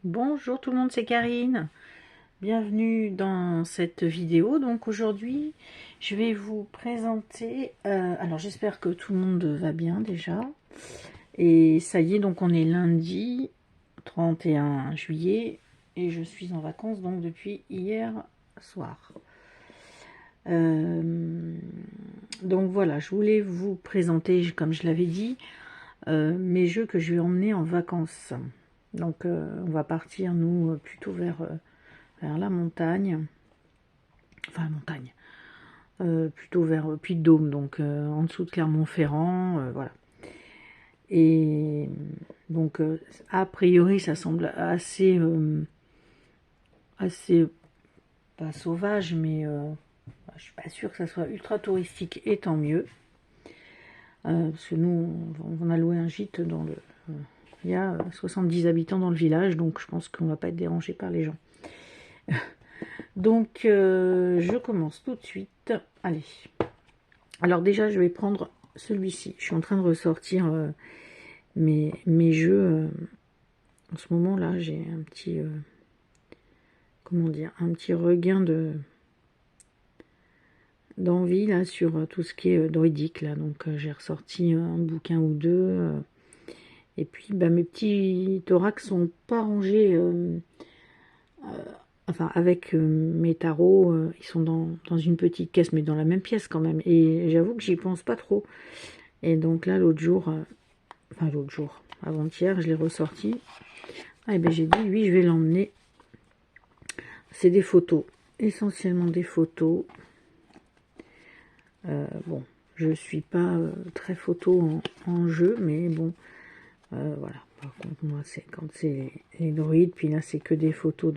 Bonjour tout le monde, c'est Karine. Bienvenue dans cette vidéo. Donc aujourd'hui, je vais vous présenter... alors j'espère que tout le monde va bien déjà. Et ça y est, donc on est lundi 31 juillet et je suis en vacances donc depuis hier soir. Donc voilà, je voulais vous présenter, comme je l'avais dit, mes jeux que je vais emmener en vacances. Donc on va partir nous plutôt vers la montagne, enfin la montagne, plutôt vers Puy-de-Dôme, donc en dessous de Clermont-Ferrand, voilà. Et donc a priori ça semble assez pas sauvage, mais je suis pas sûre que ça soit ultra touristique, et tant mieux. Parce que nous on a loué un gîte dans le il y a 70 habitants dans le village, donc je pense qu'on va pas être dérangé par les gens. Donc je commence tout de suite. Allez. Alors déjà je vais prendre celui-ci. Je suis en train de ressortir mes jeux. En ce moment là j'ai un petit comment dire, un petit regain d'envie là sur tout ce qui est druidique là. Donc j'ai ressorti un bouquin ou deux. Et puis bah, mes petits thorax sont pas rangés. Enfin, avec mes tarots, ils sont dans une petite caisse, mais dans la même pièce quand même. Et j'avoue que j'y pense pas trop. Et donc là, l'autre jour, avant-hier, je l'ai ressorti. Ah, et ben j'ai dit, oui, je vais l'emmener. C'est des photos, essentiellement des photos. Bon, je suis pas très photo en jeu, mais bon, voilà. Par contre, moi, c'est quand c'est les druides, puis là, c'est que des photos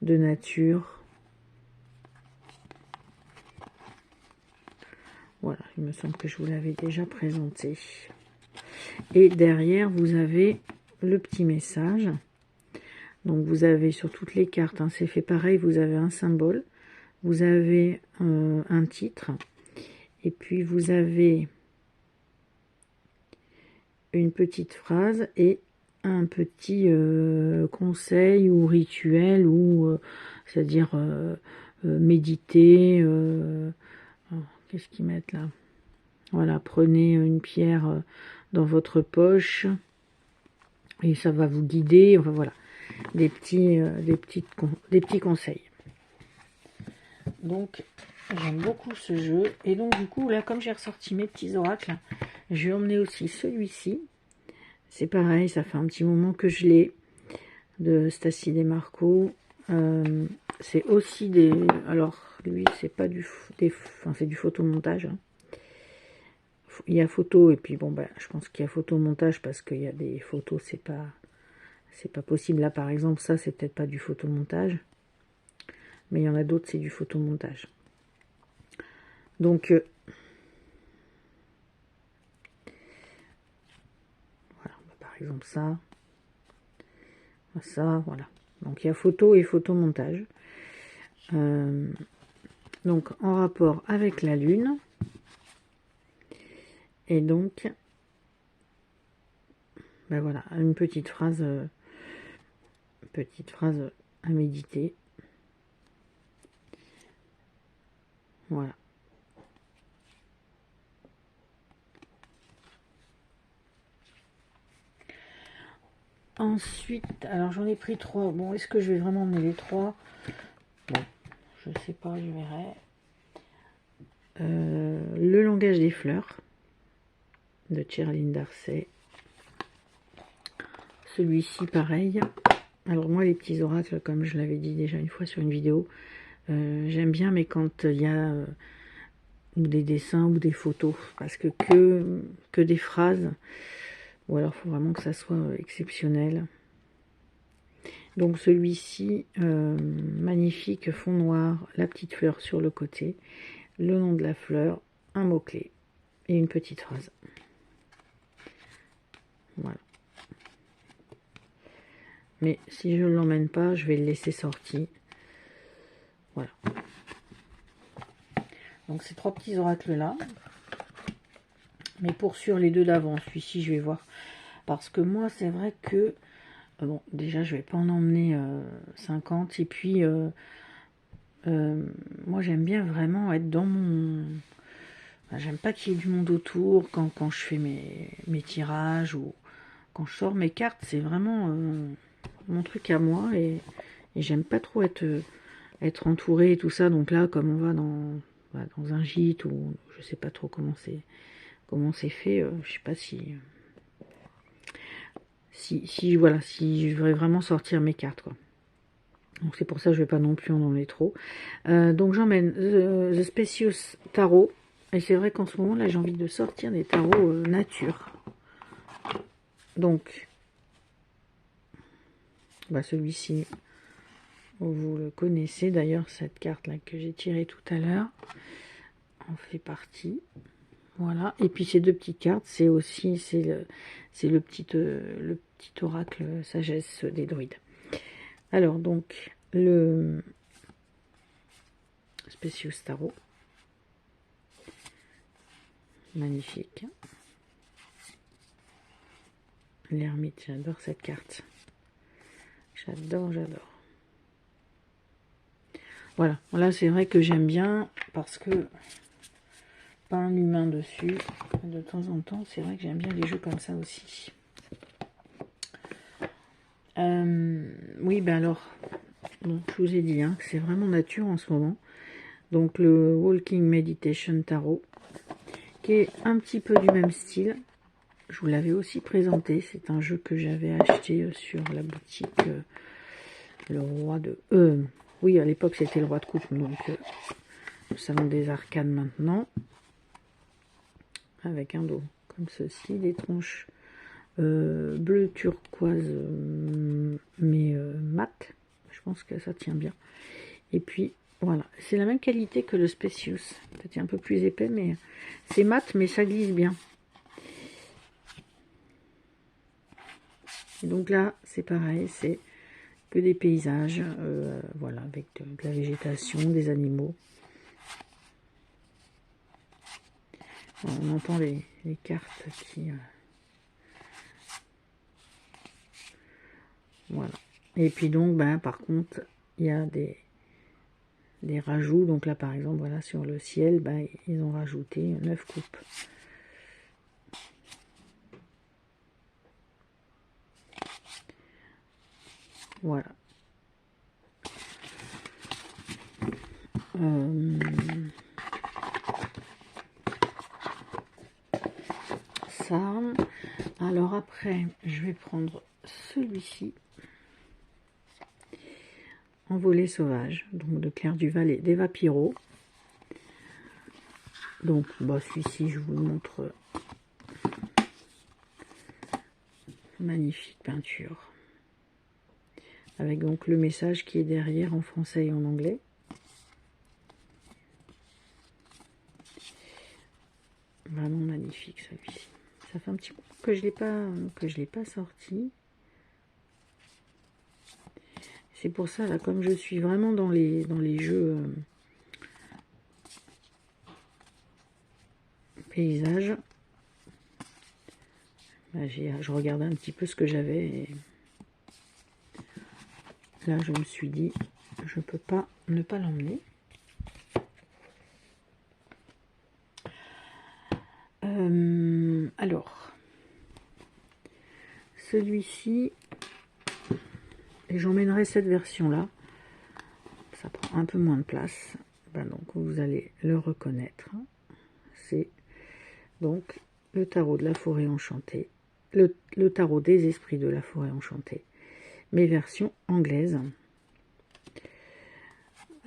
de nature. Voilà, il me semble que je vous l'avais déjà présenté. Et derrière, vous avez le petit message. Donc, vous avez sur toutes les cartes, hein, c'est fait pareil, vous avez un symbole, vous avez un titre, et puis vous avez une petite phrase et un petit conseil ou rituel, ou c'est-à-dire méditer. Qu'est-ce qu'ils mettent là? Voilà, prenez une pierre dans votre poche et ça va vous guider. Enfin voilà, des petits conseils. Donc j'aime beaucoup ce jeu. Et donc du coup là, comme j'ai ressorti mes petits oracles, je vais emmener aussi celui-ci. C'est pareil, ça fait un petit moment que je l'ai, de Stacy Demarco. C'est aussi des... Alors lui c'est pas enfin c'est du photomontage, hein. Il y a photo, et puis bon bah je pense qu'il y a photomontage parce qu'il y a des photos, c'est pas possible. Là par exemple, ça c'est peut-être pas du photomontage, mais il y en a d'autres, c'est du photomontage. Donc voilà, par exemple ça, voilà. Donc il y a photo et photomontage. Donc en rapport avec la lune. Et donc, ben voilà, une petite phrase à méditer. Voilà. Ensuite, alors j'en ai pris 3. Bon, est-ce que je vais vraiment emmener les 3? Bon, je sais pas, je verrai. Le langage des fleurs de Tcherline Darcey. Celui-ci, pareil. Alors moi, les petits oracles, comme je l'avais dit déjà une fois sur une vidéo, j'aime bien, mais quand il y a ou des dessins ou des photos, parce que des phrases, ou alors il faut vraiment que ça soit exceptionnel. Donc celui-ci, magnifique fond noir, la petite fleur sur le côté, le nom de la fleur, un mot-clé et une petite phrase. Voilà. Mais si je ne l'emmène pas, je vais le laisser sorti. Voilà. Donc ces 3 petits oracles là. Mais pour sûr, les deux d'avant, celui-ci je vais voir. Parce que moi c'est vrai que bon, déjà, je vais pas en emmener 50. Et puis, moi, j'aime bien vraiment être dans mon... Enfin, j'aime pas qu'il y ait du monde autour quand je fais mes tirages ou quand je sors mes cartes. C'est vraiment mon truc à moi. Et j'aime pas trop être entourée et tout ça. Donc là, comme on va dans un gîte ou je sais pas trop comment c'est fait, je sais pas voilà, si je voudrais vraiment sortir mes cartes, quoi. Donc c'est pour ça que je vais pas non plus en emmener trop. Donc j'emmène The Specious Tarot. Et c'est vrai qu'en ce moment là j'ai envie de sortir des tarots nature. Donc bah, celui-ci, vous le connaissez d'ailleurs, cette carte là que j'ai tirée tout à l'heure en fait partie. Voilà, et puis ces deux petites cartes, c'est le petit oracle sagesse des druides. Alors donc le Specious Tarot, magnifique. L'ermite, j'adore cette carte. J'adore. Voilà, là c'est vrai que j'aime bien parce que pas un humain dessus. De temps en temps, c'est vrai que j'aime bien les jeux comme ça aussi. Oui, ben alors, bon, je vous ai dit que c'est vraiment nature en ce moment. Donc le Walking Meditation Tarot, qui est un petit peu du même style. Je vous l'avais aussi présenté. C'est un jeu que j'avais acheté sur la boutique Le Roi de... oui, à l'époque c'était le Roi de Coupe, donc le Salon des Arcanes maintenant. Avec un dos comme ceci, des tronches bleu turquoise, mais mat. Je pense que ça tient bien. Et puis voilà, c'est la même qualité que le Specious. Peut-être un peu plus épais, mais c'est mat, mais ça glisse bien. Et donc là, c'est pareil, c'est que des paysages, voilà, avec de la végétation, des animaux. On entend les cartes qui... voilà. Et puis donc, ben, par contre, il y a des rajouts. Donc là, par exemple, voilà, sur le ciel, ben, ils ont rajouté 9 coupes. Voilà. Ça. Alors après, je vais prendre celui-ci. Envolée sauvage, donc de Claire Duval et d'Eva Pirot. Donc, bah, celui-ci, je vous le montre. Magnifique peinture. Avec donc le message qui est derrière en français et en anglais. Vraiment magnifique celui-ci. Ça fait un petit moment que je l'ai pas sorti. C'est pour ça, là, comme je suis vraiment dans les jeux paysages, bah, je regardais un petit peu ce que j'avais. Et là, je me suis dit, je peux pas ne pas l'emmener. Alors, celui-ci, et j'emmènerai cette version-là. Ça prend un peu moins de place. Ben donc, vous allez le reconnaître. C'est donc le tarot de la forêt enchantée. Le tarot des esprits de la forêt enchantée. Mes versions anglaises.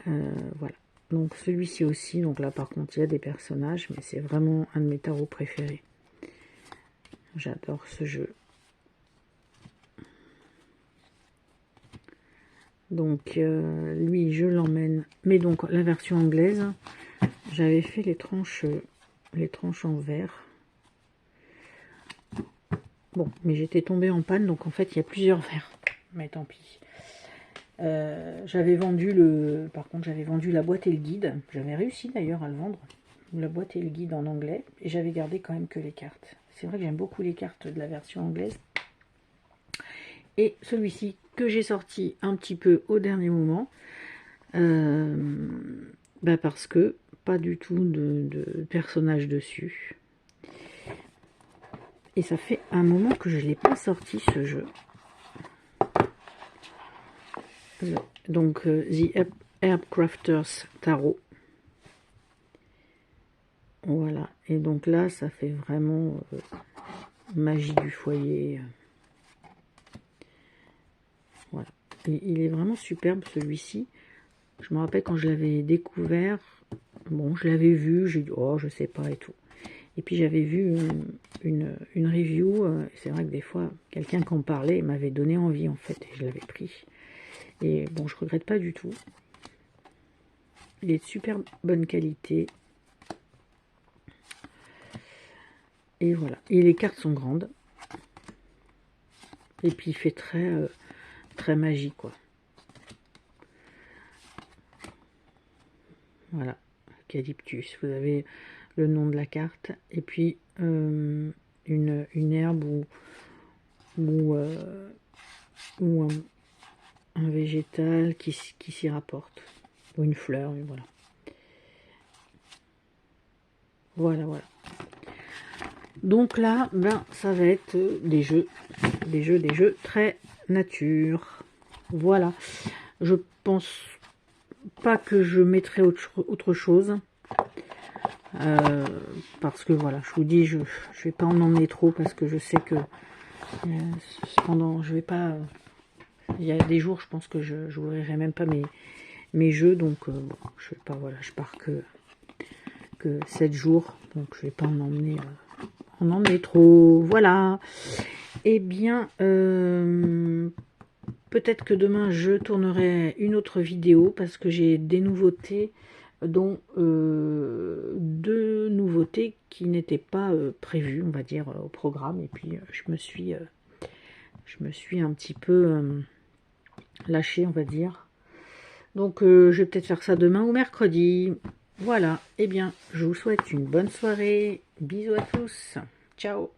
Voilà. Donc, celui-ci aussi. Donc là, par contre, il y a des personnages. Mais c'est vraiment un de mes tarots préférés. J'adore ce jeu. Donc, lui, je l'emmène. Mais donc, la version anglaise, j'avais fait les tranches en verre. Bon, mais j'étais tombée en panne, donc en fait, il y a plusieurs verres. Mais tant pis. J'avais vendu par contre, j'avais vendu la boîte et le guide. J'avais réussi d'ailleurs à le vendre. La boîte et le guide en anglais. Et j'avais gardé quand même que les cartes. C'est vrai que j'aime beaucoup les cartes de la version anglaise. Et celui-ci que j'ai sorti un petit peu au dernier moment, parce que pas du tout de personnage dessus. Et ça fait un moment que je ne l'ai pas sorti ce jeu. Donc The Herbcrafters Tarot. Voilà. Et donc là, ça fait vraiment magie du foyer. Voilà. Et il est vraiment superbe celui-ci. Je me rappelle quand je l'avais découvert, bon, je l'avais vu, j'ai dit, oh, je sais pas et tout. Et puis j'avais vu une review, c'est vrai que des fois, quelqu'un qui en parlait m'avait donné envie en fait, et je l'avais pris. Et bon, je regrette pas du tout. Il est de super bonne qualité. Et voilà. Et les cartes sont grandes. Et puis il fait très magie, quoi. Voilà. Eucalyptus. Vous avez le nom de la carte. Et puis une herbe ou un végétal qui s'y rapporte. Ou une fleur, et voilà. Voilà. Donc là, ben, ça va être des jeux très nature. Voilà. Je pense pas que je mettrai autre chose. Parce que voilà, je vous dis, je vais pas en emmener trop parce que je sais que cependant, je vais pas. Il y a des jours, je pense que je n'ouvrirai même pas mes jeux, donc bon, je vais pas. Voilà, je pars que 7 jours, donc je vais pas en emmener trop. Voilà. Eh bien, peut-être que demain je tournerai une autre vidéo parce que j'ai des nouveautés, dont 2 nouveautés qui n'étaient pas prévues, on va dire, au programme. Et puis je me suis un petit peu lâchée, on va dire. Donc je vais peut-être faire ça demain ou mercredi. Voilà. Eh bien, je vous souhaite une bonne soirée. Bisous à tous. Ciao.